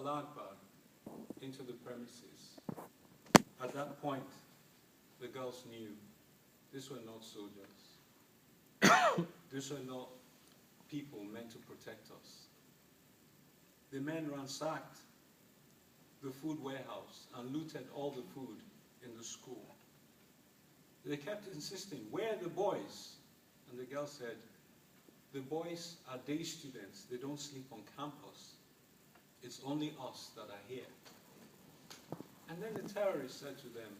Allah Akbar into the premises. At that point, the girls knew these were not soldiers. These were not people meant to protect us. The men ransacked the food warehouse and looted all the food in the school. They kept insisting, "Where are the boys?" And the girls said, "The boys are day students. They don't sleep on campus. It's only us that are here." And then the terrorists said to them,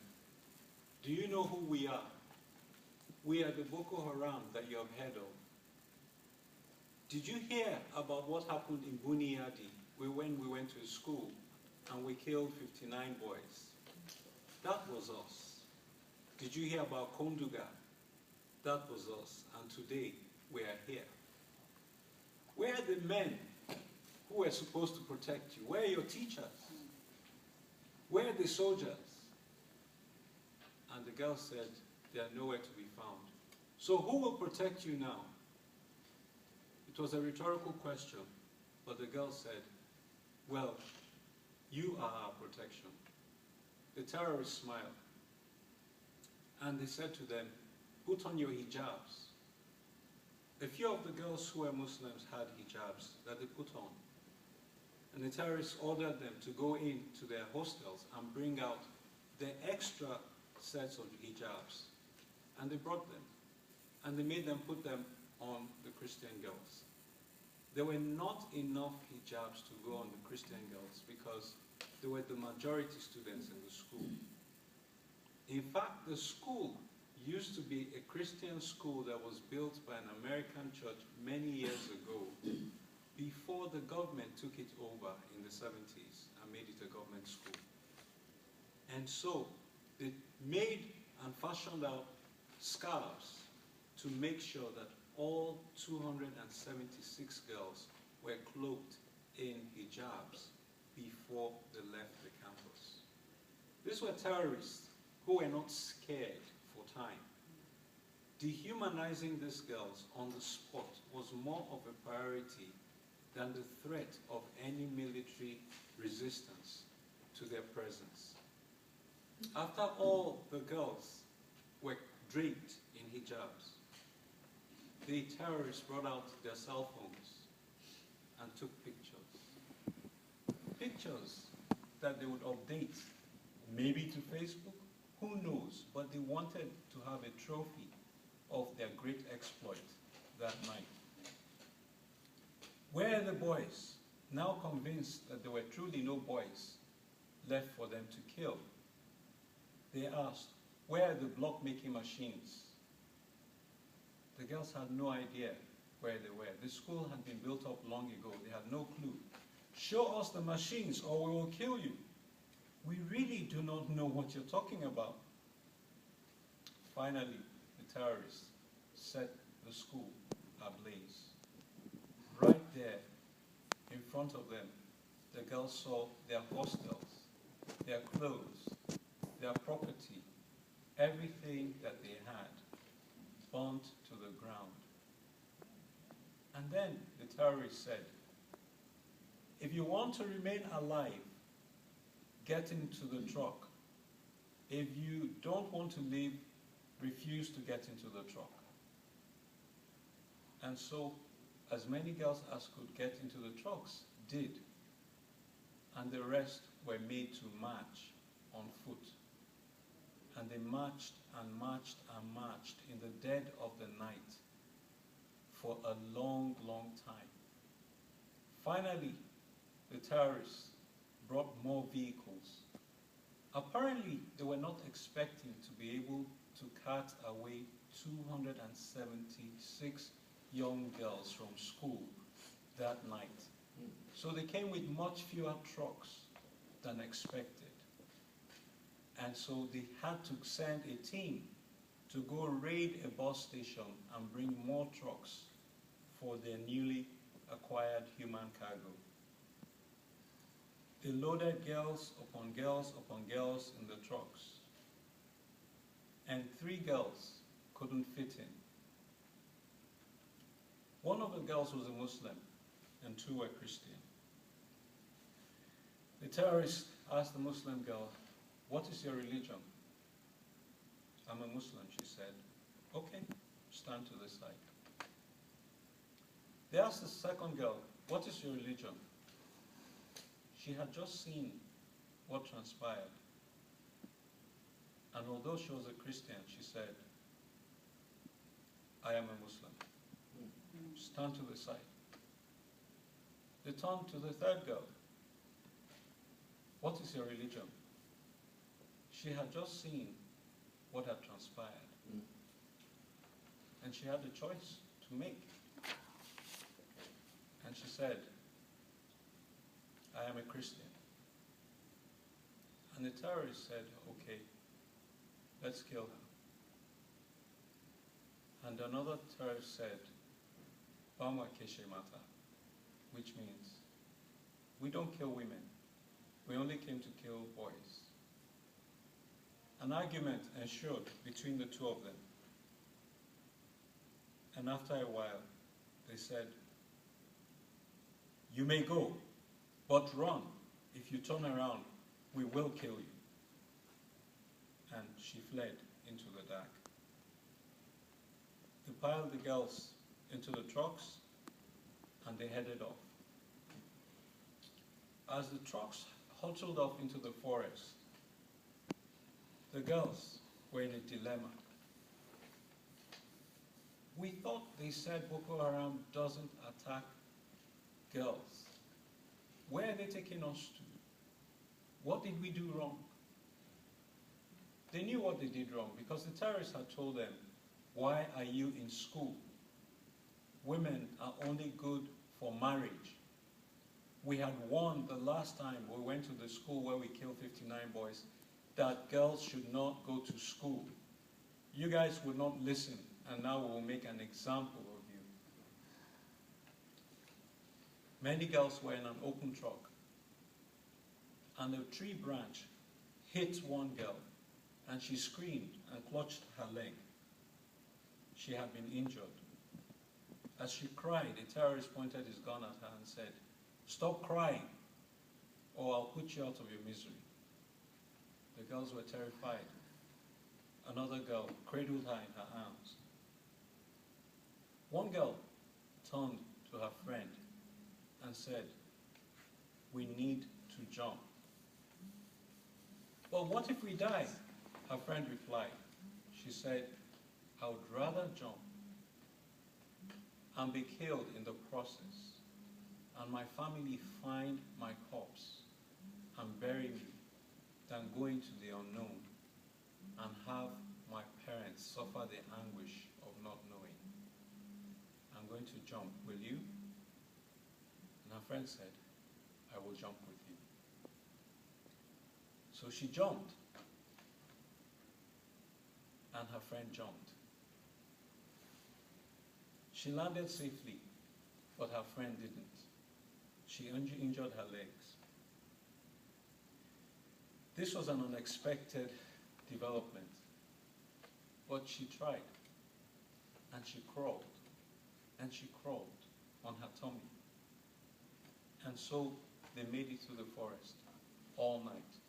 "Do you know who we are? We are the Boko Haram that you have heard of. Did you hear about what happened in Buniyadi when we went to a school and we killed 59 boys? That was us. Did you hear about Konduga? That was us. And today we are here. Where are the men who were supposed to protect you? Where are your teachers? Where are the soldiers?" And the girls said, "They are nowhere to be found." So who will protect you now? It was a rhetorical question, but the girls said, "Well, you are our protection." The terrorists smiled, and they said to them, "Put on your hijabs." A few of the girls who were Muslims had hijabs that they put on. And the terrorists ordered them to go into their hostels and bring out the extra sets of hijabs. And they brought them. And they made them put them on the Christian girls. There were not enough hijabs to go on the Christian girls because they were the majority students in the school. In fact, the school used to be a Christian school that was built by an American church many years ago, before the government took it over in the 70s and made it a government school. And so they made and fashioned out scarves to make sure that all 276 girls were cloaked in hijabs before they left the campus. These were terrorists who were not scared for time. Dehumanizing these girls on the spot was more of a priority than the threat of any military resistance to their presence. After all the girls were draped in hijabs, the terrorists brought out their cell phones and took pictures. Pictures that they would update, maybe to Facebook, who knows, but they wanted to have a trophy of their great exploit that night. Where are the boys? Now convinced that there were truly no boys left for them to kill, they asked, "Where are the block-making machines?" The girls had no idea where they were. The school had been built up long ago. They had no clue. "Show us the machines or we will kill you." "We really do not know what you're talking about." Finally, the terrorists set the school ablaze. Right there, in front of them, the girls saw their hostels, their clothes, their property, everything that they had burnt to the ground. And then the terrorists said, "If you want to remain alive, get into the truck. If you don't want to live, refuse to get into the truck." And so, as many girls as could get into the trucks did, and the rest were made to march on foot. And they marched and marched and marched in the dead of the night for a long, long time. Finally, the terrorists brought more vehicles. Apparently, they were not expecting to be able to cart away 276 young girls from school that night. So they came with much fewer trucks than expected. And so they had to send a team to go raid a bus station and bring more trucks for their newly acquired human cargo. They loaded girls upon girls upon girls in the trucks. And 3 girls couldn't fit in. One of the girls was a Muslim and 2 were Christian. terrorist asked the Muslim girl, "What is your religion?" "I'm a Muslim," she said. "Okay, stand to the side." They asked the second girl, "What is your religion?" She had just seen what transpired. And although she was a Christian, she said, "I am a Muslim." Stand to the side. They turned to the third girl. "What is your religion?" She had just seen what had transpired. And she had a choice to make. And she said, "I am a Christian." And the terrorist said, "Okay, let's kill her." And another terrorist said, "Bama keshe mata," which means, "We don't kill women. We only came to kill boys." An argument ensued between the two of them. And after a while, they said, "You may go, but run. If you turn around, we will kill you." And she fled into the dark. They piled the girls into the trucks, and they headed off. As the trucks hurtled off into the forest, the girls were in a dilemma. "We thought they said Boko Haram doesn't attack girls. Where are they taking us to? What did we do wrong?" They knew what they did wrong because the terrorists had told them, "Why are you in school? Women are only good for marriage. We had warned the last time we went to the school where we killed 59 boys that girls should not go to school. You guys would not listen, and now we will make an example of you." Many girls were in an open truck, and a tree branch hit one girl, and she screamed and clutched her leg. She had been injured. As she cried, a terrorist pointed his gun at her and said, "Stop crying, or I'll put you out of your misery." The girls were terrified. Another girl cradled her in her arms. One girl turned to her friend and said, "We need to jump." "But what if we die?" her friend replied. She said, "I would rather jump and be killed in the process, and my family find my corpse and bury me, than go into the unknown and have my parents suffer the anguish of not knowing. I'm going to jump, will you?" And her friend said, "I will jump with you." So she jumped, and her friend jumped. She landed safely, but her friend didn't. She injured her legs. This was an unexpected development, but she tried, and she crawled on her tummy. And so they made it to the forest all night.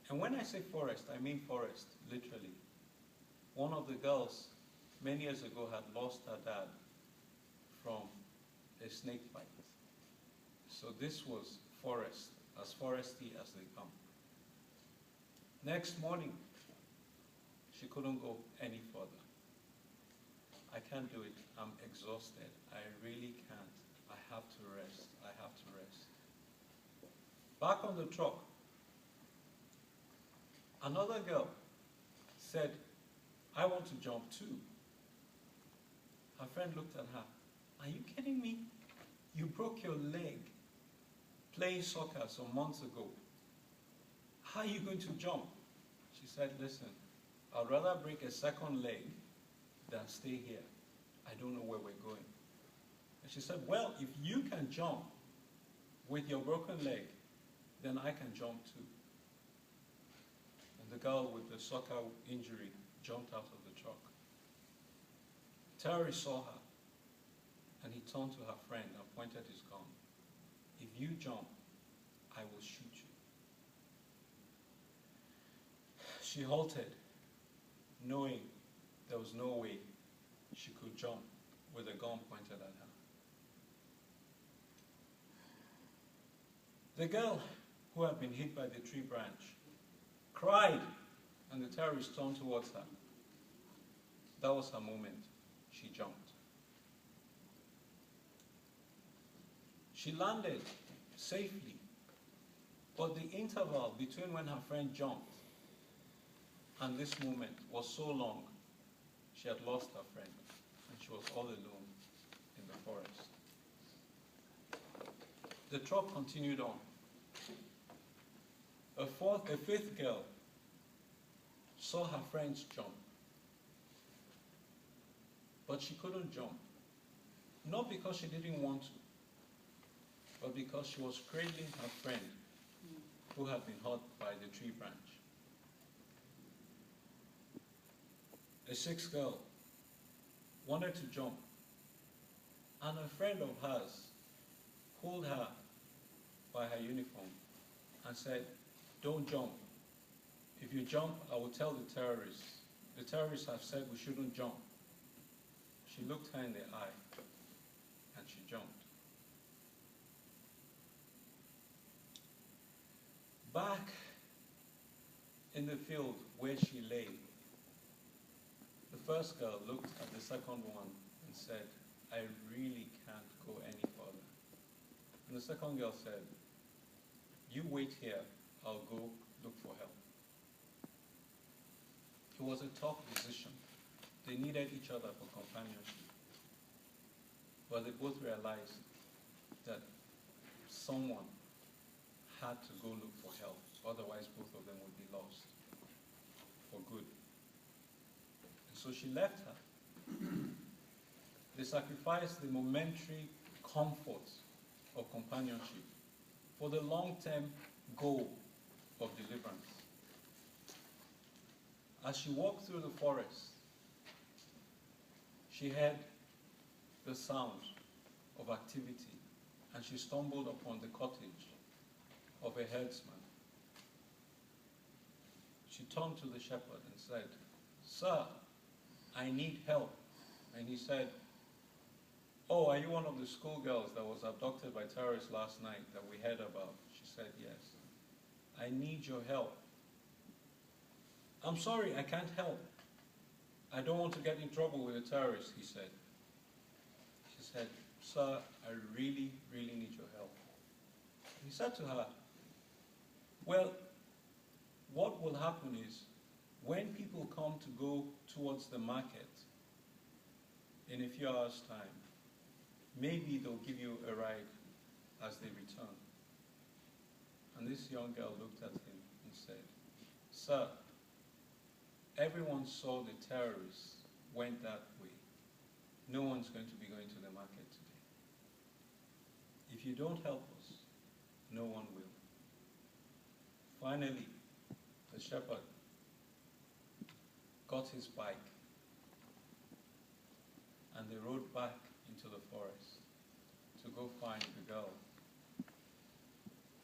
And when I say forest, I mean forest, literally. One of the girls many years ago had lost her dad from a snake bite. So this was forest, as foresty as they come. Next morning, she couldn't go any further. "I can't do it. I'm exhausted. I really can't. I have to rest. I have to rest." Back on the truck, another girl said, "I want to jump too." Her friend looked at her. "Are you kidding me? You broke your leg playing soccer some months ago. How are you going to jump?" She said, "Listen, I'd rather break a second leg than stay here. I don't know where we're going." And she said, "Well, if you can jump with your broken leg, then I can jump too." And the girl with the soccer injury jumped out of the truck. Terry saw her, and he turned to her friend and pointed his gun. "If you jump, I will shoot you." She halted, knowing there was no way she could jump with a gun pointed at her. The girl who had been hit by the tree branch cried, and the terrorist turned towards her. That was her moment. She jumped. She landed safely, but the interval between when her friend jumped and this moment was so long, she had lost her friend, and she was all alone in the forest. The truck continued on. A fifth girl saw her friends jump, but she couldn't jump. Not because she didn't want to, but because she was cradling her friend who had been hurt by the tree branch. A sixth girl wanted to jump, and a friend of hers pulled her by her uniform and said, "Don't jump. If you jump, I will tell the terrorists. The terrorists have said we shouldn't jump." She looked her in the eye, and she jumped. Back in the field where she lay, the first girl looked at the second one and said, "I really can't go any further." And the second girl said, "You wait here, I'll go look for help." It was a tough decision. They needed each other for companionship. But they both realized that someone had to go look for help, otherwise both of them would be lost for good. And so she left her. They sacrificed the momentary comfort of companionship for the long-term goal of deliverance. As she walked through the forest, she heard the sound of activity, and she stumbled upon the cottage of a herdsman. She turned to the shepherd and said, "Sir, I need help." And he said, "Oh, are you one of the schoolgirls that was abducted by terrorists last night that we heard about?" She said, "Yes." "I need your help." "I'm sorry, I can't help. I don't want to get in trouble with the terrorists," he said. She said, "Sir, I really, really need your help." He said to her, "Well, what will happen is when people come to go towards the market in a few hours' time, maybe they'll give you a ride as they return." And this young girl looked at him and said, "Sir, everyone saw the terrorists went that way. No one's going to be going to the market today. If you don't help us, no one will." Finally, the shepherd got his bike, and they rode back into the forest to go find the girl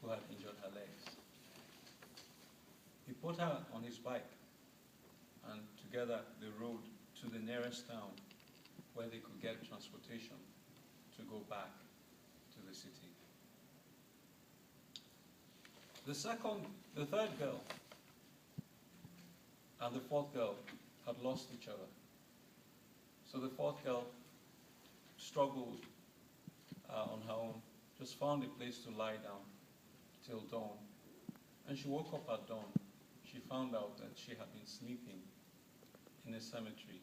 who had injured her legs. He put her on his bike, and together they rode to the nearest town where they could get transportation to go back to the city. The third girl and the fourth girl had lost each other. So the fourth girl struggled on her own, just found a place to lie down till dawn. And she woke up at dawn. She found out that she had been sleeping in a cemetery.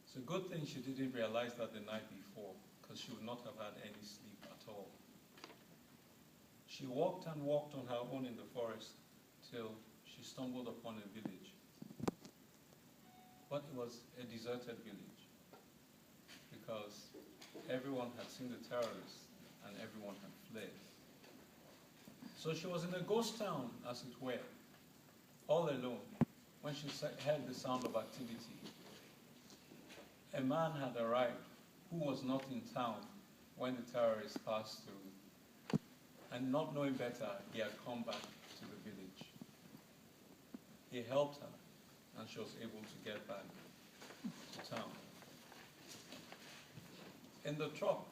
It's a good thing she didn't realize that the night before, because she would not have had any sleep at all. She walked and walked on her own in the forest till she stumbled upon a village. But it was a deserted village because everyone had seen the terrorists and everyone had fled. So she was in a ghost town, as it were, all alone, when she heard the sound of activity. A man had arrived who was not in town when the terrorists passed through. And not knowing better, he had come back to the village. He helped her, and she was able to get back to town. In the truck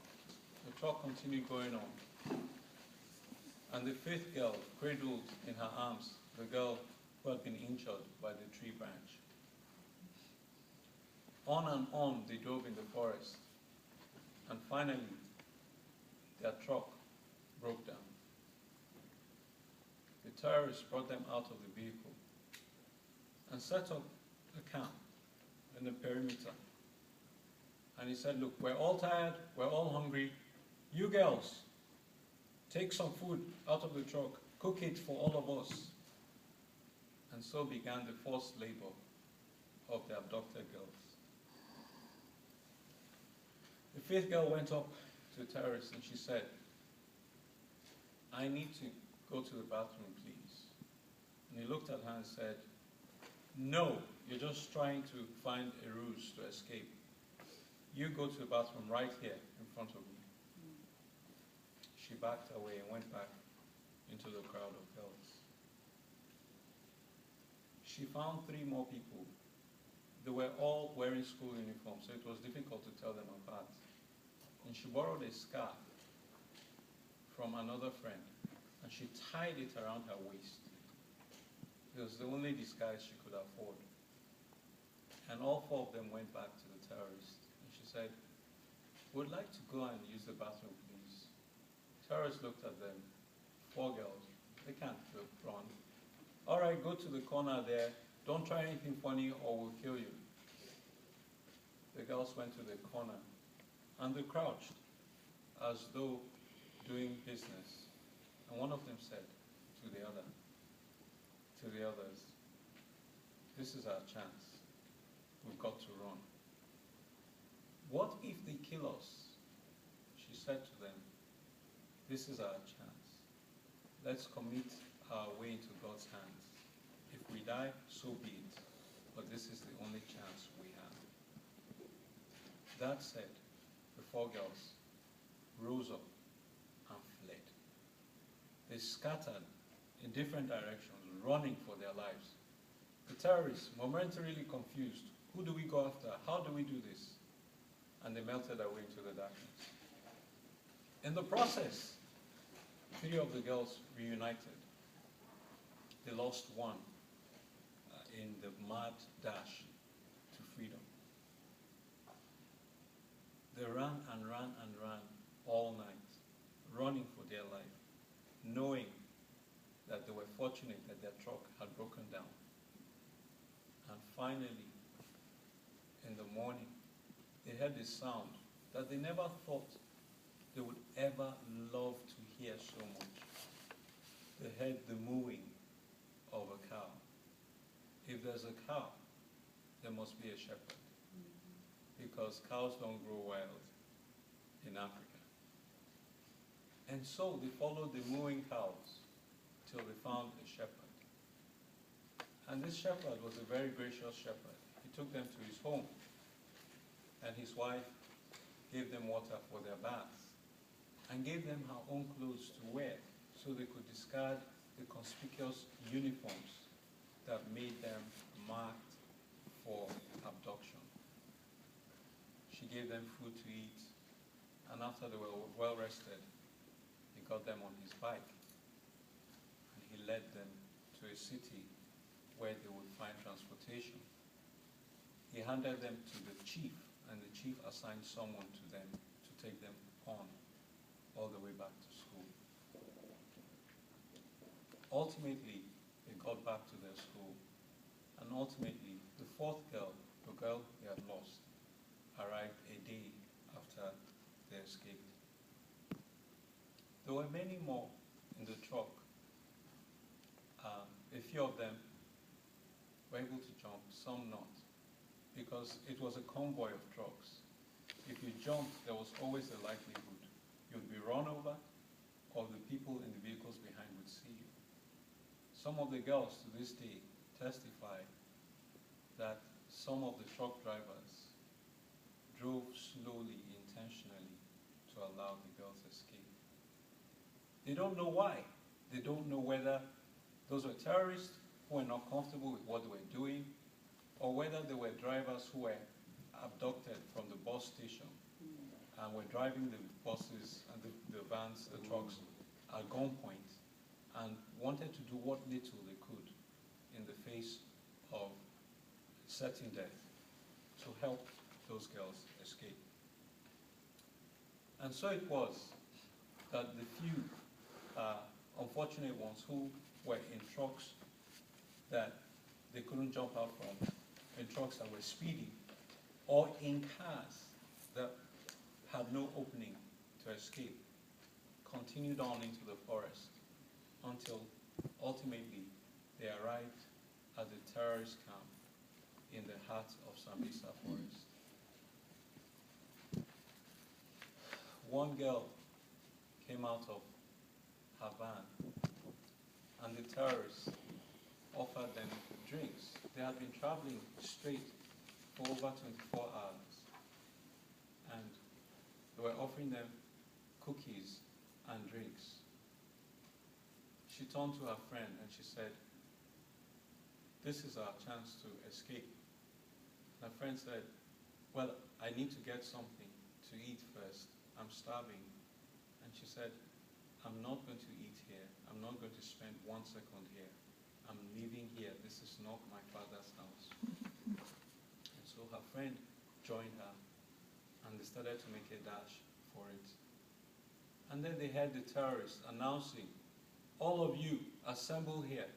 continued going on. And the fifth girl cradled in her arms the girl who had been injured by the tree branch. On and on they drove in the forest, and finally their truck broke down. The terrorists brought them out of the vehicle and set up a camp in the perimeter. And he said, look, we're all tired, we're all hungry. You girls, take some food out of the truck, cook it for all of us. And so began the forced labor of the abducted girls. The fifth girl went up to the terrorist and she said, I need to go to the bathroom, please. And he looked at her and said, no, you're just trying to find a ruse to escape. You go to the bathroom right here in front of me. She backed away and went back into the crowd of girls. She found 3 more people. They were all wearing school uniforms, so it was difficult to tell them apart. And she borrowed a scarf from another friend, and she tied it around her waist. It was the only disguise she could afford. And all 4 of them went back to the terrorist. And she said, we'd like to go and use the bathroom, please. Terrorists looked at them. 4 girls. They can't run. All right, go to the corner there. Don't try anything funny or we'll kill you. The girls went to the corner and they crouched as though doing business. And one of them said to the others, this is our chance. We've got to run. What if they kill us? She said to them, this is our chance. Let's commit our way into God's hands. If we die, so be it. But this is the only chance we have. That said, the 4 girls rose up and fled. They scattered in different directions, running for their lives. The terrorists, momentarily confused, who do we go after? How do we do this? And they melted away into the darkness. In the process, 3 of the girls reunited. They lost 1 in the mad dash to freedom. They ran and ran and ran all night, running for their life, knowing that they were fortunate that their truck had broken down. And finally, in the morning, they heard a sound that they never thought they would ever love to hear so much. They heard the mooing of a cow. If there's a cow, there must be a shepherd, because cows don't grow wild in Africa. And so they followed the mooing cows till they found a shepherd. And this shepherd was a very gracious shepherd. He took them to his home, and his wife gave them water for their baths and gave them her own clothes to wear so they could discard the conspicuous uniforms that made them marked for abduction. She gave them food to eat, and after they were well rested, he got them on his bike, and he led them to a city where they would find transportation. He handed them to the chief, and the chief assigned someone to them to take them on all the way back to school. Ultimately, they got back to their school, and ultimately, the 4th girl, the girl they had lost, arrived a day after they escaped. There were many more in the truck. A few of them were able to jump, some not, because it was a convoy of trucks. If you jumped, there was always a likelihood you'd be run over, or the people in the vehicles behind would see you. Some of the girls to this day testify that some of the truck drivers drove slowly, intentionally, to allow the girls escape. They don't know why. They don't know whether those were terrorists who were not comfortable with what they were doing, or whether they were drivers who were abducted from the bus station and were driving the buses and the vans, the trucks at gunpoint, and wanted to do what little they could in the face of certain death to help those girls escape. And so it was that the few unfortunate ones who were in trucks that they couldn't jump out from, in trucks that were speeding, or in cars that had no opening to escape, continued on into the forest until ultimately they arrived at the terrorist camp in the heart of Sambisa Forest. One girl came out of her van, and the terrorists offered them drinks. They had been traveling straight for over 24 hours, and they were offering them cookies and drinks. She turned to her friend and she said, "This is our chance to escape." Her friend said, "Well, I need to get something to eat first. I'm starving." And she said, "I'm not going to eat here. I'm not going to spend 1 second here. I'm leaving here. This is not my father's house." And so her friend joined her, and they started to make a dash for it. And then they heard the terrorists announcing, "All of you, assemble here.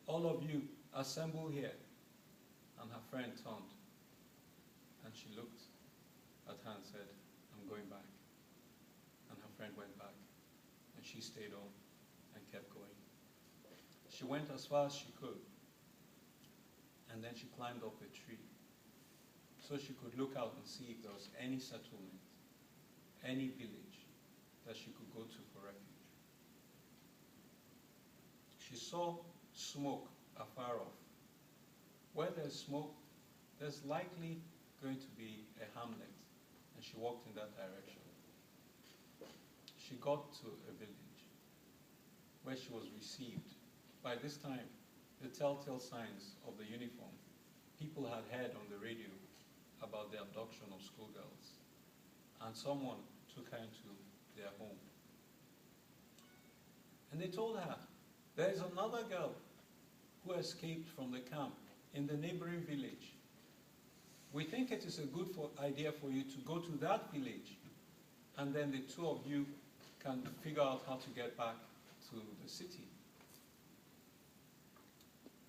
All of you, assemble here." And her friend turned, and she looked at her and said, "I'm going back." And her friend went back, and she stayed on and kept going. She went as far as she could, and then she climbed up a tree so she could look out and see if there was any settlement, any village that she could go to for refuge. She saw smoke afar off. Where there's smoke, there's likely going to be a hamlet, and she walked in that direction. She got to a village where she was received. By this time, the telltale signs of the uniform, people had heard on the radio about the abduction of schoolgirls, and someone took her into their home. And they told her, "There is another girl who escaped from the camp in the neighboring village. We think it is a good idea for you to go to that village, and then the two of you can figure out how to get back to the city."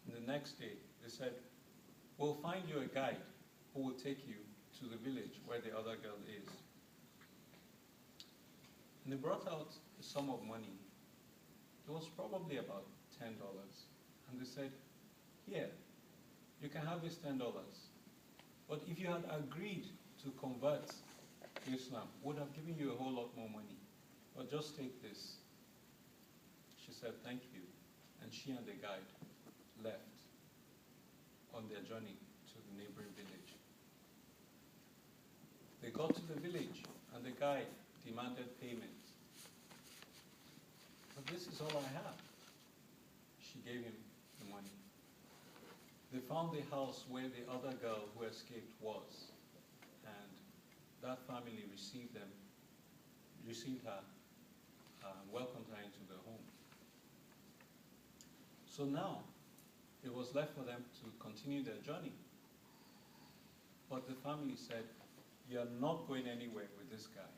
And the next day, they said, "We'll find you a guide who will take you to the village where the other girl is." And they brought out a sum of money. It was probably about $10. And they said, "Here, you can have this $10. But if you had agreed to convert to Islam, would have given you a whole lot more money. But just take this." She said, "Thank you." And she and the guide left on their journey to the neighboring village. They got to the village, and the guide demanded payment. "But this is all I have." She gave him the money. They found the house where the other girl who escaped was, and that family received her, welcomed her into their home. So now, it was left for them to continue their journey. But the family said, "You're not going anywhere with this guy."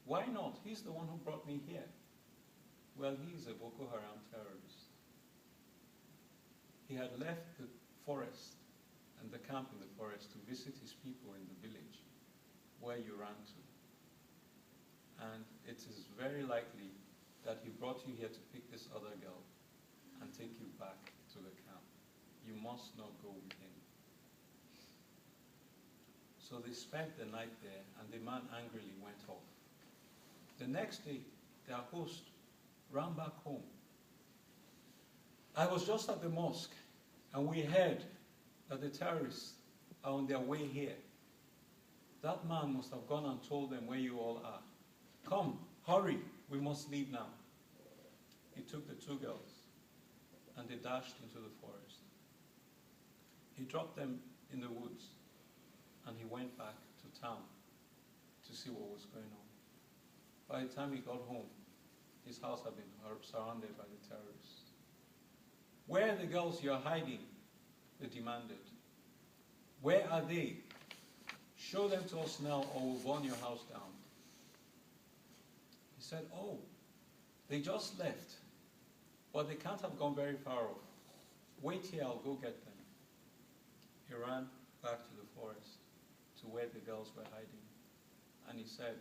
"Why not? He's the one who brought me here." "Well, he's a Boko Haram terrorist. He had left the forest and the camp in the forest to visit his people in the village where you ran to. And it is very likely that he brought you here to pick this other girl and take you back to the camp. You must not go with him." So they spent the night there, and the man angrily went off. The next day, their host ran back home. "I was just at the mosque, and we heard that the terrorists are on their way here. That man must have gone and told them where you all are. Come, hurry, we must leave now." He took the two girls and they dashed into the forest. He dropped them in the woods, and he went back to town to see what was going on. By the time he got home, his house had been surrounded by the terrorists. "Where are the girls you're hiding?" they demanded. "Where are they? Show them to us now or we'll burn your house down." He said, "Oh, they just left, but they can't have gone very far off. Wait here, I'll go get them." He ran back to the forest, to where the girls were hiding, and he said,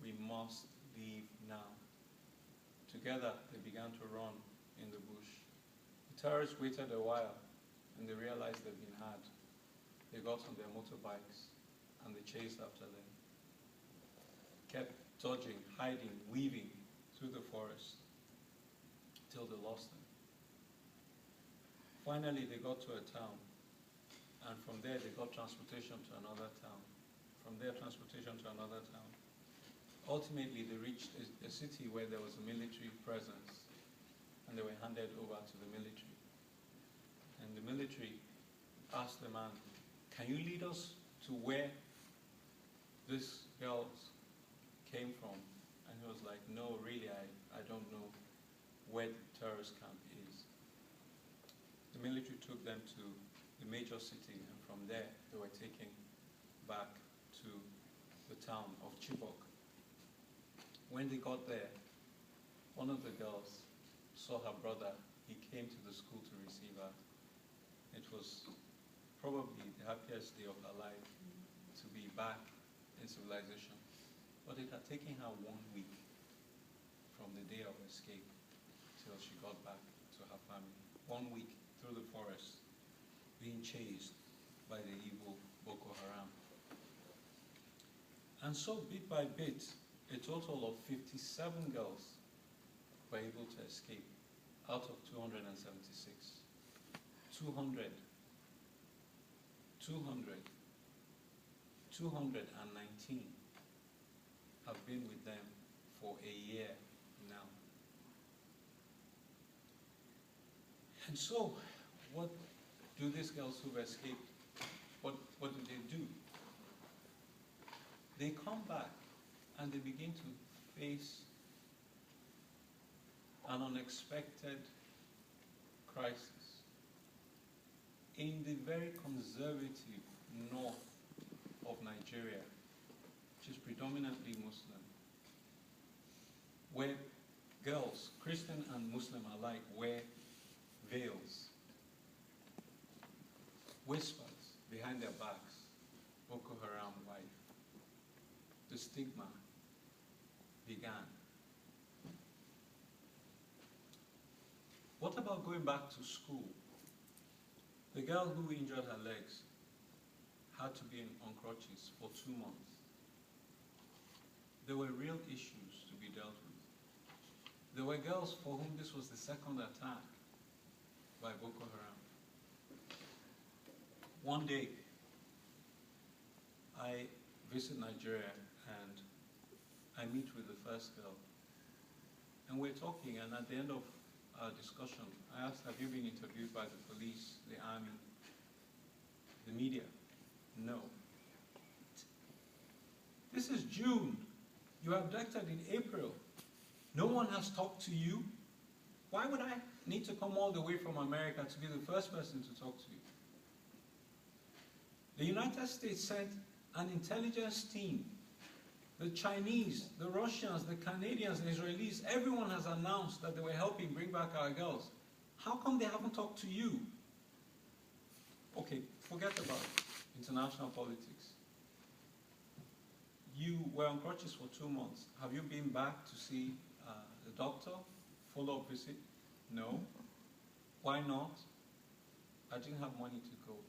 "We must leave now." Together, they began to run in the bush. The terrorists waited a while, and they realized they'd been had. They got on their motorbikes, and they chased after them. Kept dodging, hiding, weaving through the forest, till they lost them. Finally, they got to a town, and from there they got transportation to another town. From there, transportation to another town. Ultimately, they reached a city where there was a military presence, and they were handed over to the military. And the military asked the man, "Can you lead us to where these girls came from?" And he was like, "No, really, I don't know where the terrorist camp is." The military took them to the major city, and from there they were taken back to the town of Chibok. When they got there, one of the girls saw her brother. He came to the school to receive her. It was probably the happiest day of her life to be back in civilization. But it had taken her 1 week from the day of escape till she got back to her family. 1 week through the forest, being chased by the evil Boko Haram. And so, bit by bit, a total of 57 girls were able to escape out of 276. 219 have been with them for a year now. And so, what do these girls who've escaped, what do they do? They come back and they begin to face an unexpected crisis in the very conservative north of Nigeria, which is predominantly Muslim, where girls, Christian and Muslim alike, wear veils, whispers behind their backs, Boko Haram wife. The stigma began. What about going back to school? The girl who injured her legs had to be on crutches for 2 months. There were real issues to be dealt with. There were girls for whom this was the second attack by Boko Haram. One day, I visit Nigeria and I meet with the first girl. And we're talking, and at the end of our discussion, I asked, "Have you been interviewed by the police, the army, the media?" "No." "This is June. You abducted in April. No one has talked to you? Why would I need to come all the way from America to be the first person to talk to you?" The United States sent an intelligence team. The Chinese, the Russians, the Canadians, the Israelis, everyone has announced that they were helping bring back our girls. How come they haven't talked to you? Okay, forget about international politics. You were on crutches for 2 months. Have you been back to see the doctor? Follow-up visit? No. Why not? I didn't have money to go.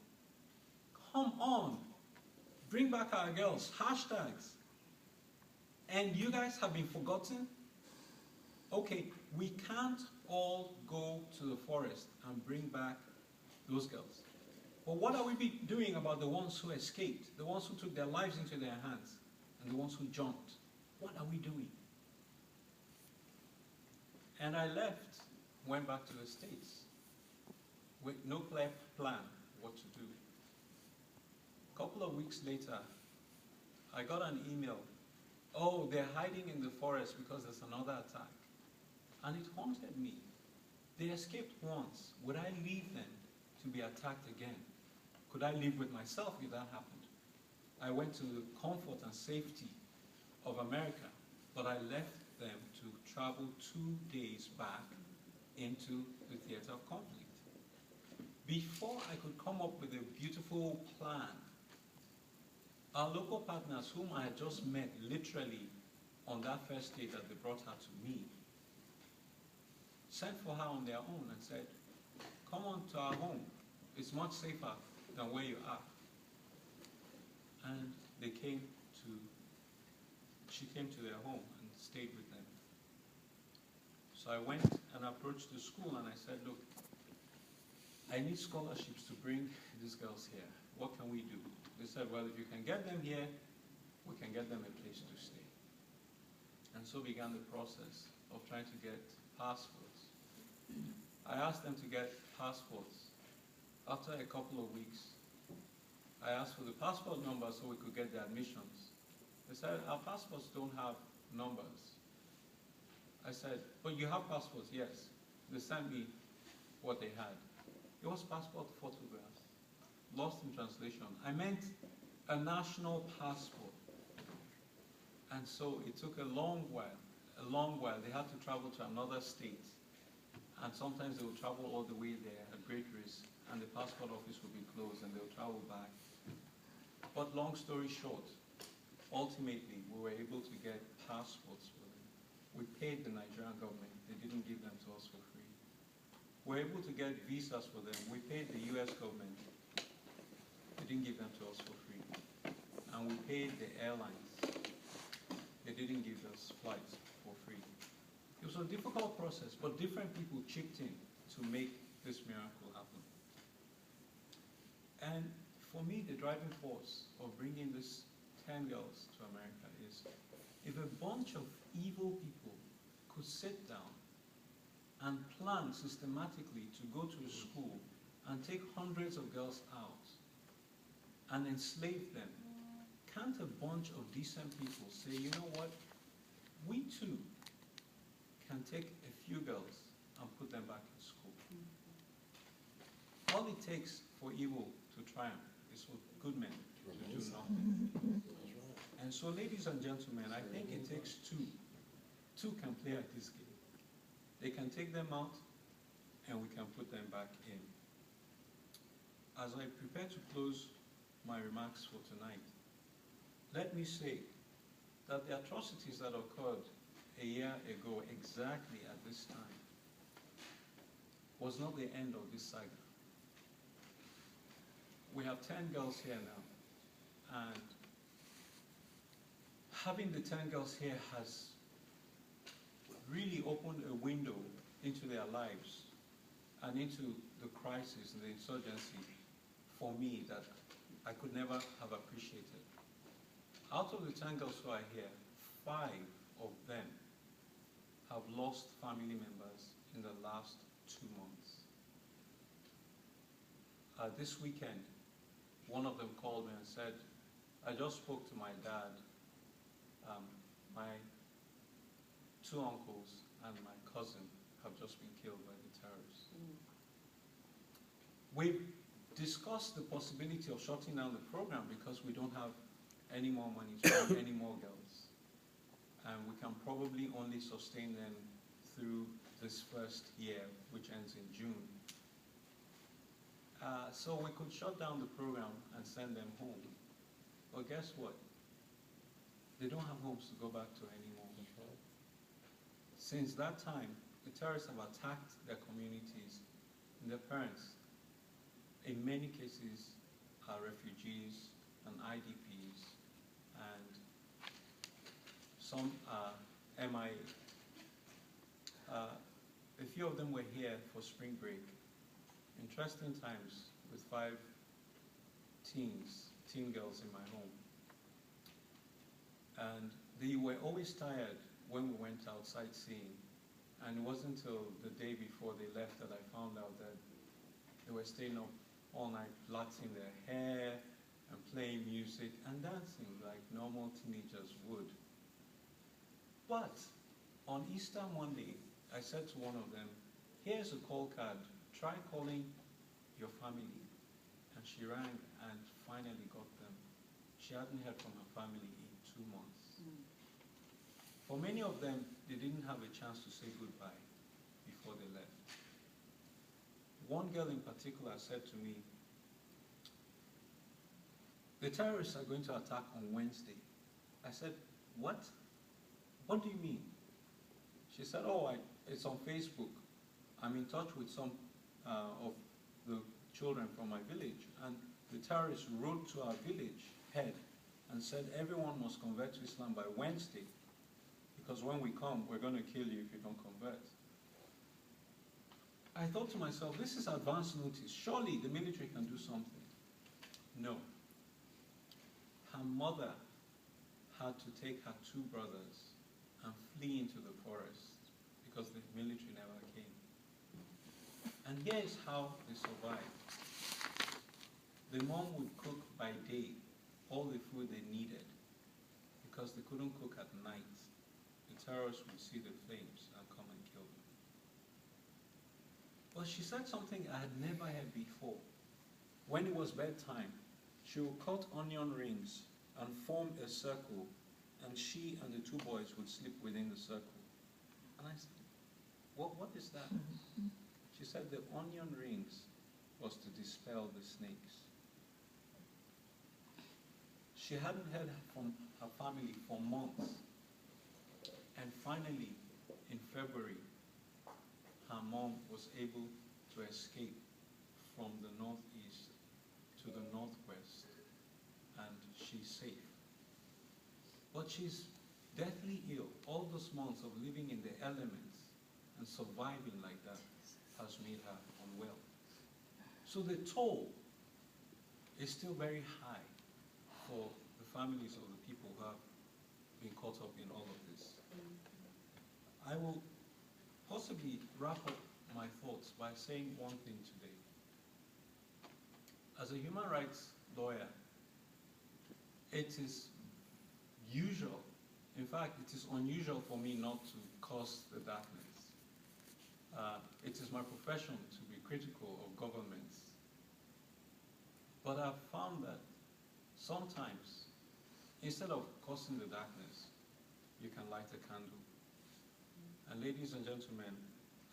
Come on. Bring back our girls. Hashtags. And you guys have been forgotten? Okay, we can't all go to the forest and bring back those girls. But what are we doing about the ones who escaped, the ones who took their lives into their hands, and the ones who jumped? What are we doing? And I left, went back to the States. with no clear plan what to do. A couple of weeks later, I got an email. Oh, they're hiding in the forest because there's another attack. And it haunted me. They escaped once. Would I leave them to be attacked again? Could I live with myself if that happened? I went to the comfort and safety of America, but I left them to travel 2 days back into the theater of conflict. Before I could come up with a beautiful plan, our local partners, whom I had just met literally on that first day that they brought her to me, sent for her on their own and said, come on to our home. It's much safer than where you are. And she came to their home and stayed with them. So I went and approached the school and I said, look, I need scholarships to bring these girls here. What can we do? They said, well, if you can get them here, we can get them a place to stay. And so began the process of trying to get passports. I asked them to get passports. After a couple of weeks, I asked for the passport number so we could get the admissions. They said, our passports don't have numbers. I said, but you have passports? Yes. They sent me what they had. It was passport photographs, lost in translation. I meant a national passport. And so it took a long while. They had to travel to another state. And sometimes they would travel all the way there at great risk, and the passport office would be closed and they would travel back. But long story short, ultimately we were able to get passports for them. We paid the Nigerian government. They didn't give them to us for free. We were able to get visas for them. We paid the US government. They didn't give them to us for free. And we paid the airlines. They didn't give us flights for free. It was a difficult process, but different people chipped in to make this miracle happen. And for me, the driving force of bringing these 10 girls to America is, if a bunch of evil people could sit down and plan systematically to go to a school and take hundreds of girls out and enslave them, can't a bunch of decent people say, you know what, we too can take a few girls and put them back in school? All it takes for evil to triumph is for good men to do nothing. And so, ladies and gentlemen, I think it takes two. Two can play at this game. They can take them out, and we can put them back in. As I prepare to close my remarks for tonight, let me say that the atrocities that occurred a year ago, exactly at this time, was not the end of this saga. We have 10 girls here now, and having the 10 girls here has really opened a window into their lives and into the crisis and the insurgency for me that I could never have appreciated. Out of the 10 girls who are here, 5 of them have lost family members in the last 2 months. This weekend, one of them called me and said, I just spoke to my dad. My 2 uncles and my cousin have just been killed by the terrorists. We've discussed the possibility of shutting down the program because we don't have any more money to bring any more girls. And we can probably only sustain them through this first year, which ends in June. So we could shut down the program and send them home. But guess what? They don't have homes to go back to anymore. Since that time, the terrorists have attacked their communities, and their parents, in many cases, are refugees and IDPs, and some are MIA. A few of them were here for spring break. Interesting times with 5 teen girls in my home. And they were always tired when we went outside seeing. And it wasn't until the day before they left that I found out that they They were staying up all night, plaiting their hair and playing music and dancing like normal teenagers would. But on Easter Monday, I said to one of them, here's a call card, try calling your family. And she rang and finally got them. She hadn't heard from her family in 2 months. For many of them, they didn't have a chance to say goodbye before they left. One girl in particular said to me, the terrorists are going to attack on Wednesday. I said, what? What do you mean? She said, oh, it's on Facebook. I'm in touch with some of the children from my village, and the terrorists wrote to our village head and said everyone must convert to Islam by Wednesday, because when we come, we're going to kill you if you don't convert. I thought to myself, this is advance notice. Surely the military can do something. No. Her mother had to take her 2 brothers and flee into the forest because the military never came. And here is how they survived. The mom would cook by day all the food they needed because they couldn't cook at night. The terrorists would see the flames and come and kill them. But she said something I had never heard before. When it was bedtime, she would cut onion rings and form a circle, and she and the 2 boys would sleep within the circle. And I said, what is that? She said the onion rings was to dispel the snakes. She hadn't heard from her family for months. And finally, in February, her mom was able to escape from the northeast to the northwest, and she's safe. But she's deathly ill. All those months of living in the elements and surviving like that has made her unwell. So the toll is still very high for the families of the people who have been caught up in all of this. I will possibly wrap up my thoughts by saying one thing today. As a human rights lawyer, it is usual, in fact, it is unusual for me not to curse the darkness. It is my profession to be critical of governments. But I've found that sometimes, instead of cursing the darkness, you can light a candle. And ladies and gentlemen,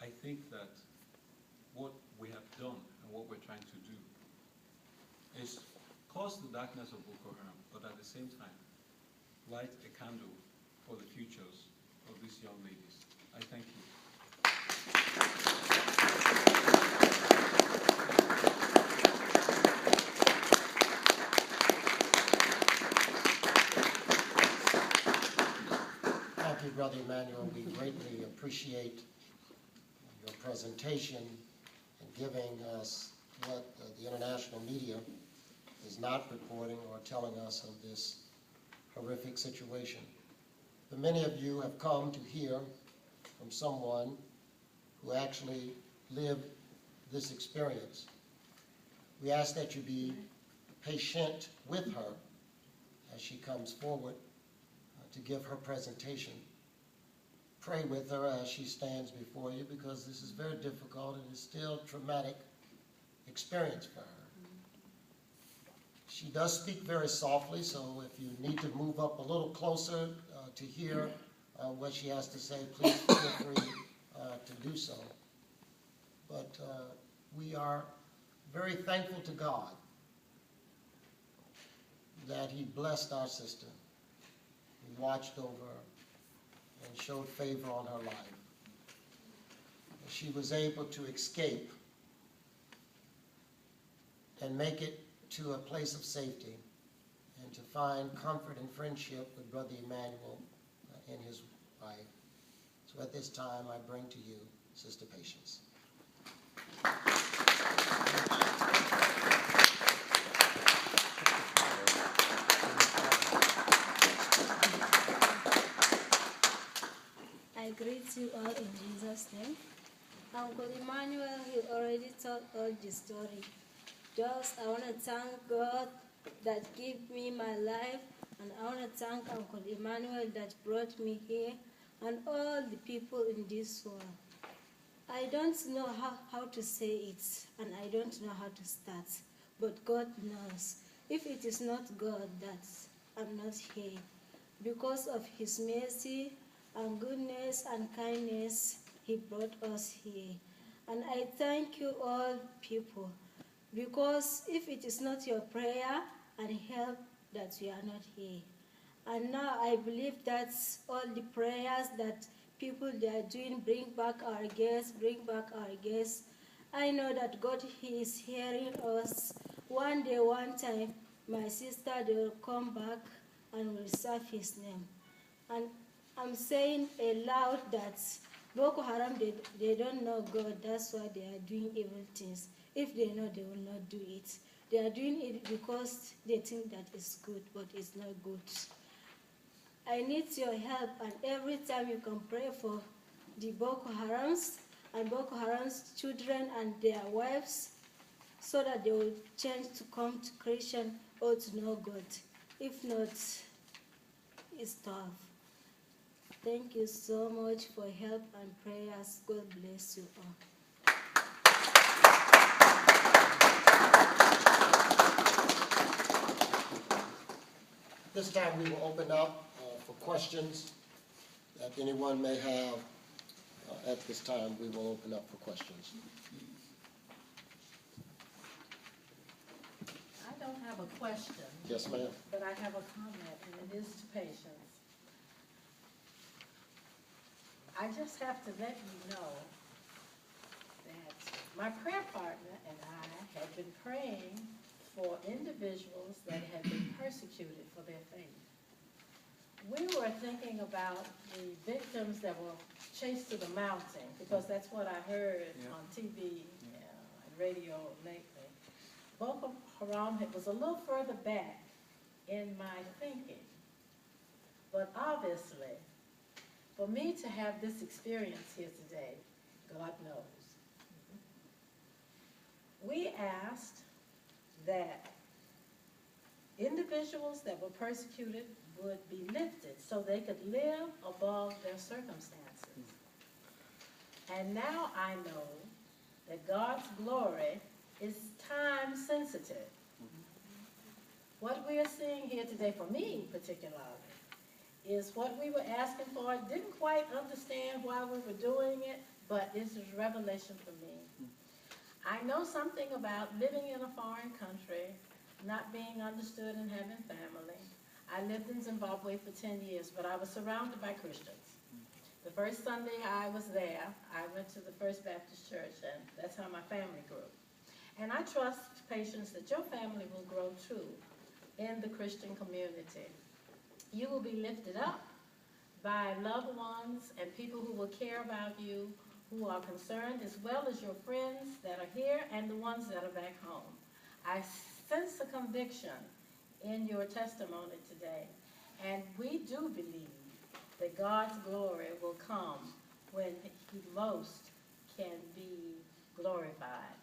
I think that what we have done and what we're trying to do is curse the darkness of Boko Haram, but at the same time, light a candle for the futures of these young ladies. I thank you. Thank you, Brother Emmanuel. We greatly appreciate your presentation and giving us what the international media is not reporting or telling us of this horrific situation. But many of you have come to hear from someone who actually lived this experience. We ask that you be patient with her as she comes forward to give her presentation. Pray with her as she stands before you, because this is very difficult and it's still a traumatic experience for her. She does speak very softly, so if you need to move up a little closer to hear what she has to say, please feel free to do so. But we are very thankful to God that He blessed our sister. He watched over her and showed favor on her life. She was able to escape and make it to a place of safety and to find comfort and friendship with Brother Emmanuel and his wife. So at this time, I bring to you Sister Patience. I greet you all in Jesus' name. Uncle Emmanuel, he already told all the story. Just, I want to thank God that gave me my life, and I want to thank Uncle Emmanuel that brought me here, and all the people in this world. I don't know how to say it, and I don't know how to start, but God knows. If it is not God, that I'm not here. Because of His mercy and goodness and kindness, He brought us here. And I thank you all people, because if it is not your prayer and help, that we are not here. And now I believe that all the prayers that people they are doing, bring back our guests, bring back our guests. I know that God, He is hearing us. One day, one time, my sister, they will come back and will serve His name. And I'm saying aloud that Boko Haram, they don't know God. That's why they are doing evil things. If they know, they will not do it. They are doing it because they think that it's good, but it's not good. I need your help, and every time you can pray for the Boko Harams and Boko Haram's children and their wives, so that they will change to come to Christian or to know God. If not, it's tough. Thank you so much for help and prayers. God bless you all. This time we will open up for questions that anyone may have. At this time, we will open up for questions. I don't have a question. Yes, ma'am. But I have a comment, and it is to patients. I just have to let you know that my prayer partner and I have been praying for individuals that have been persecuted for their faith. We were thinking about the victims that were chased to the mountain, because that's what I heard on TV and radio lately. Boko Haram was a little further back in my thinking. But obviously, for me to have this experience here today, God knows. We asked that individuals that were persecuted would be lifted so they could live above their circumstances. And now I know that God's glory is time sensitive. What we are seeing here today, for me particularly, is what we were asking for. Didn't quite understand why we were doing it, but this is revelation for me. I know something about living in a foreign country, not being understood and having family. I lived in Zimbabwe for 10 years, but I was surrounded by Christians. The first Sunday I was there, I went to the First Baptist Church, and that's how my family grew. And I trust, patients, that your family will grow too in the Christian community. You will be lifted up by loved ones and people who will care about you, who are concerned, as well as your friends that are here and the ones that are back home. I sense a conviction in your testimony today, and we do believe that God's glory will come when He most can be glorified.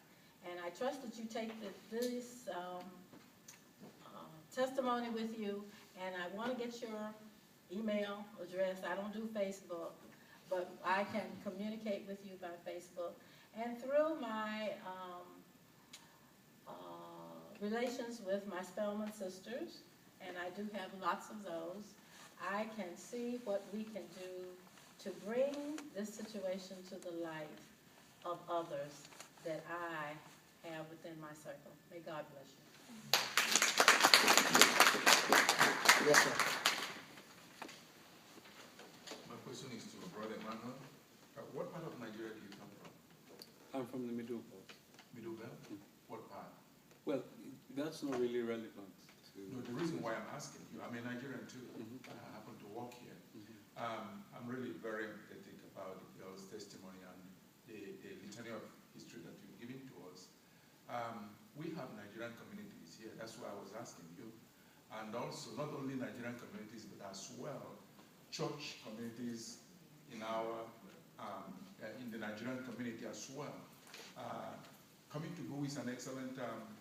And I trust that you take this testimony with you, and I want to get your email address. I don't do Facebook, but I can communicate with you by Facebook. And through my relations with my Spelman sisters, and I do have lots of those, I can see what we can do to bring this situation to the light of others that I have within my circle. May God bless you. Yes, sir. My question is to Brother Emmanuel. What part of Nigeria do you come from? I'm from the Middle Belt. Middle Belt? What part? Well, that's not really relevant to... No, the reason why I'm asking you, I'm a Nigerian too. I happen to work here. I'm really very empathetic about the girl's testimony and the litany of history that you've given to us. We have Nigerian communities here. That's why I was asking you. And also, not only Nigerian communities, but as well, church communities in our in the Nigerian community as well. Coming to Bowie is an excellent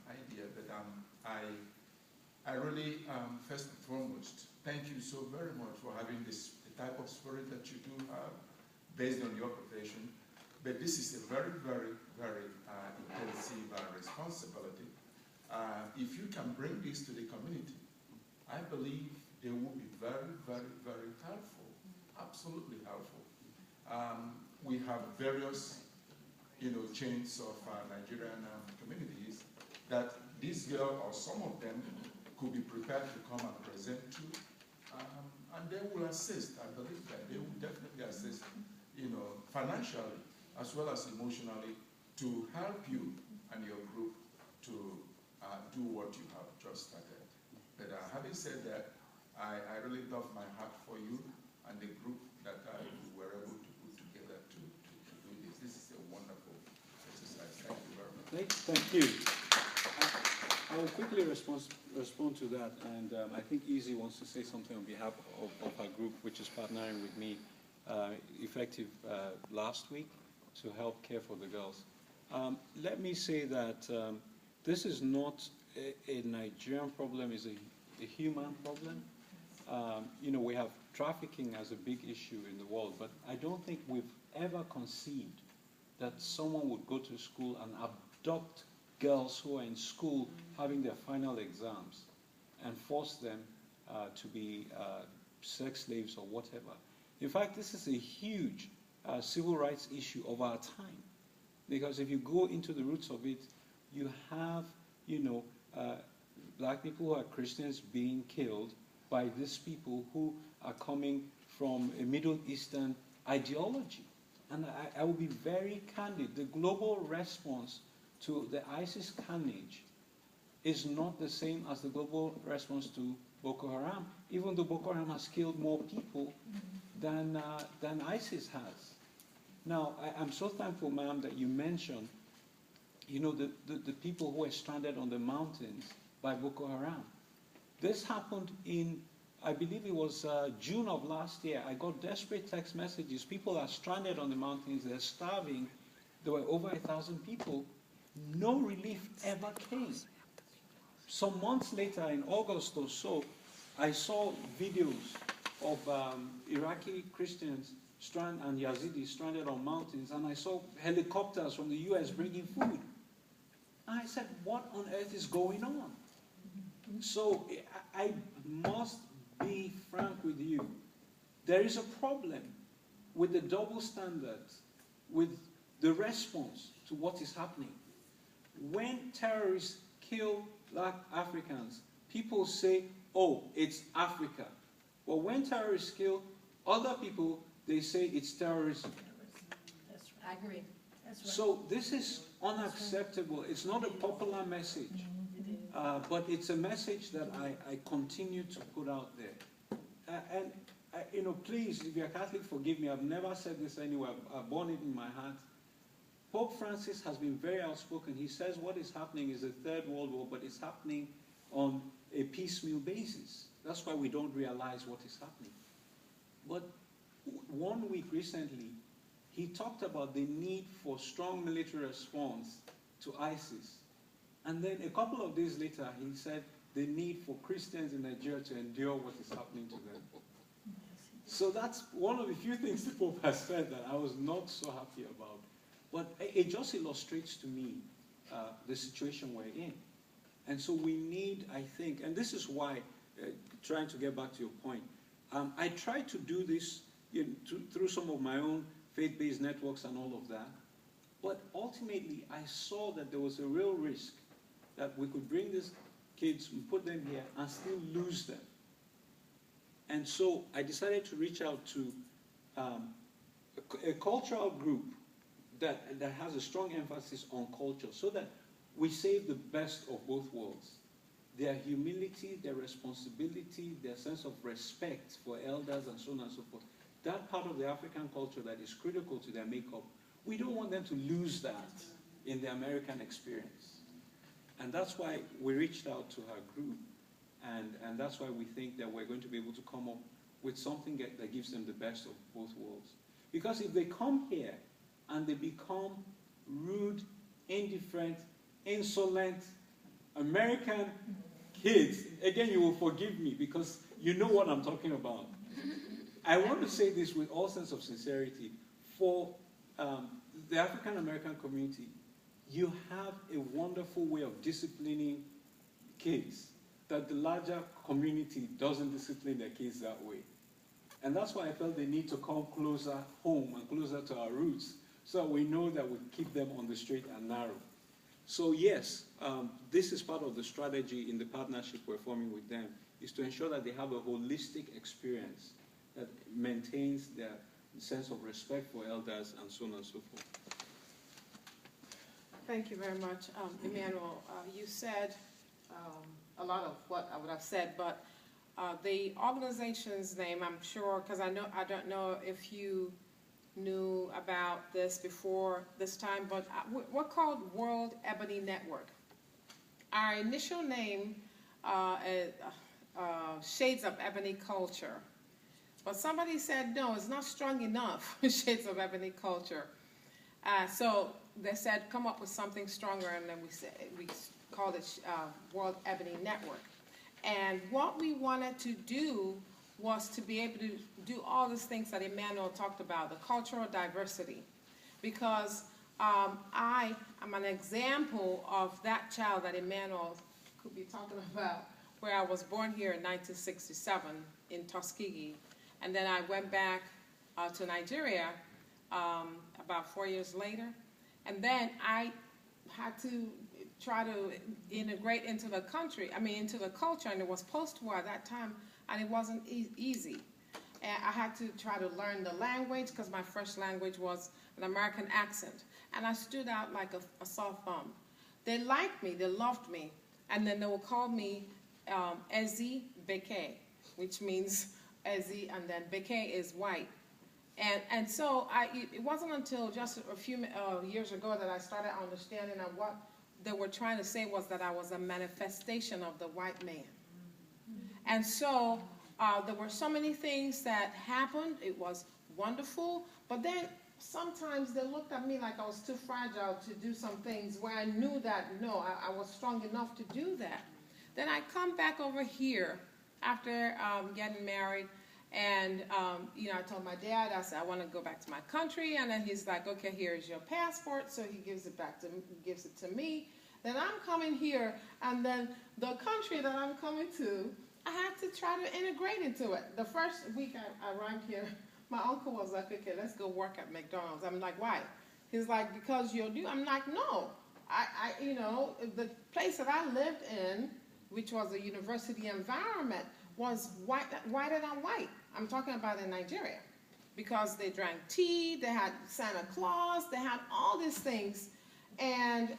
idea, but I really, first and foremost, thank you so very much for having the type of spirit that you do have based on your profession. But this is a very, very, very intensive responsibility. If you can bring this to the community, I believe they will be very, very, very helpful, absolutely helpful. We have various, chains of Nigerian communities that this girl or some of them could be prepared to come and present to, and they will assist. I believe that they will definitely assist, financially as well as emotionally to help you and your group to do what you have just started. But having said that, I really love my heart for you and the group that you were able to put together to do this. This is a wonderful exercise. Thank you very much. Thank you. I will quickly respond to that, and I think Easy wants to say something on behalf of our group, which is partnering with me, effective last week, to help care for the girls. Let me say that this is not a Nigerian problem, it's a human problem. We have trafficking as a big issue in the world, but I don't think we've ever conceived that someone would go to school and abduct girls who are in school having their final exams and force them to be sex slaves or whatever. In fact, this is a huge civil rights issue of our time, because if you go into the roots of it, you have, black people who are Christians being killed by these people who are coming from a Middle Eastern ideology. And I will be very candid. The global response to the ISIS carnage is not the same as the global response to Boko Haram, even though Boko Haram has killed more people than ISIS has. Now, I'm so thankful, ma'am, that you mentioned, the people who were stranded on the mountains by Boko Haram. This happened in, I believe it was June of last year. I got desperate text messages. People are stranded on the mountains. They're starving. There were over 1,000 people. No relief ever came. Some months later, in August or so, I saw videos of Iraqi Christians and Yazidis stranded on mountains, and I saw helicopters from the US bringing food. And I said, what on earth is going on? So I must be frank with you. There is a problem with the double standards, with the response to what is happening. When terrorists kill black Africans, people say, oh, it's Africa. But when terrorists kill other people, they say it's terrorism. That's right. I agree. That's right. So this is unacceptable. It's not a popular message, but it's a message that I continue to put out there. Please, if you're Catholic, forgive me. I've never said this anywhere. I've borne it in my heart. Pope Francis has been very outspoken. He says what is happening is a third world war, but it's happening on a piecemeal basis. That's why we don't realize what is happening. But 1 week recently, he talked about the need for strong military response to ISIS. And then a couple of days later, he said the need for Christians in Nigeria to endure what is happening to them. So that's one of the few things the Pope has said that I was not so happy about. But it just illustrates to me the situation we're in. And so we need, I think, and this is why, trying to get back to your point, I try to do this through some of my own faith-based networks and all of that. But ultimately, I saw that there was a real risk that we could bring these kids and put them here and still lose them. And so I decided to reach out to a cultural group that has a strong emphasis on culture, so that we save the best of both worlds. Their humility, their responsibility, their sense of respect for elders and so on and so forth. That part of the African culture that is critical to their makeup, we don't want them to lose that in the American experience. And that's why we reached out to her group, and that's why we think that we're going to be able to come up with something that gives them the best of both worlds. Because if they come here and they become rude, indifferent, insolent American kids. Again, you will forgive me because you know what I'm talking about. I want to say this with all sense of sincerity. For the African American community, you have a wonderful way of disciplining kids that the larger community doesn't discipline their kids that way. And that's why I felt the need to come closer home and closer to our roots so that we know that we keep them on the straight and narrow. So yes, this is part of the strategy in the partnership we're forming with them, is to ensure that they have a holistic experience that maintains their sense of respect for elders and so on and so forth. Thank you very much, Emmanuel. You said a lot of what I would have said, but the organization's name, I'm sure, because I don't know if you knew about this before this time, but we're called World Ebony Network. Our initial name is Shades of Ebony Culture, but somebody said, no, it's not strong enough, Shades of Ebony Culture. So they said, come up with something stronger, and then we called it World Ebony Network. And what we wanted to do was to be able to do all these things that Emmanuel talked about, the cultural diversity. Because I am an example of that child that Emmanuel could be talking about, where I was born here in 1967 in Tuskegee. And then I went back to Nigeria about 4 years later. And then I had to try to integrate into the country, into the culture, and it was post-war at that time, and it wasn't easy. And I had to try to learn the language, because my first language was an American accent, and I stood out like a sore thumb. They liked me, they loved me, and then they would call me Ezi Beke, which means Ezi, and then Beke is white. And so it wasn't until just a few years ago that I started understanding that what they were trying to say was that I was a manifestation of the white man. And so there were so many things that happened. It was wonderful. But then sometimes they looked at me like I was too fragile to do some things where I knew that, no, I was strong enough to do that. Then I come back over here after getting married. And, I told my dad, I said, I want to go back to my country. And then he's like, okay, here's your passport. So he gives it to me. Then I'm coming here, and then the country that I'm coming to, I had to try to integrate into it. The first week I arrived here, my uncle was like, okay, let's go work at McDonald's. I'm like, why? He's like, because you're new. I'm like, no. The place that I lived in, which was a university environment, was whiter than white. I'm talking about in Nigeria. Because they drank tea, they had Santa Claus, they had all these things. And,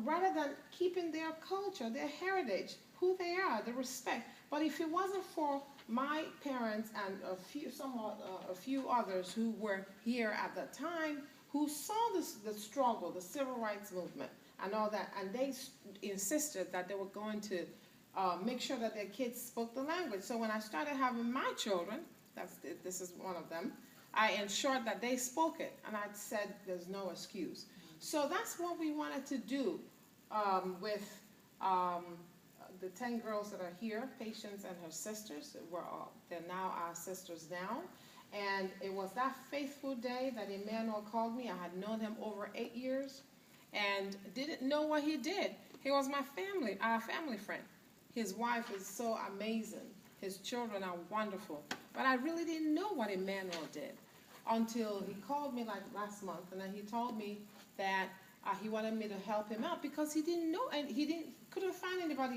rather than keeping their culture, their heritage, who they are, the respect. But if it wasn't for my parents and a few others who were here at the time, who saw the struggle, the civil rights movement, and all that, and they insisted that they were going to make sure that their kids spoke the language. So when I started having my children, this is one of them, I ensured that they spoke it, and I said there's no excuse. So that's what we wanted to do with the 10 girls that are here, Patience and her sisters. They're now our sisters now. And it was that faithful day that Emmanuel called me. I had known him over 8 years and didn't know what he did. He was our family friend. His wife is so amazing. His children are wonderful. But I really didn't know what Emmanuel did until he called me like last month, and then he told me that he wanted me to help him out because he didn't know, and couldn't find anybody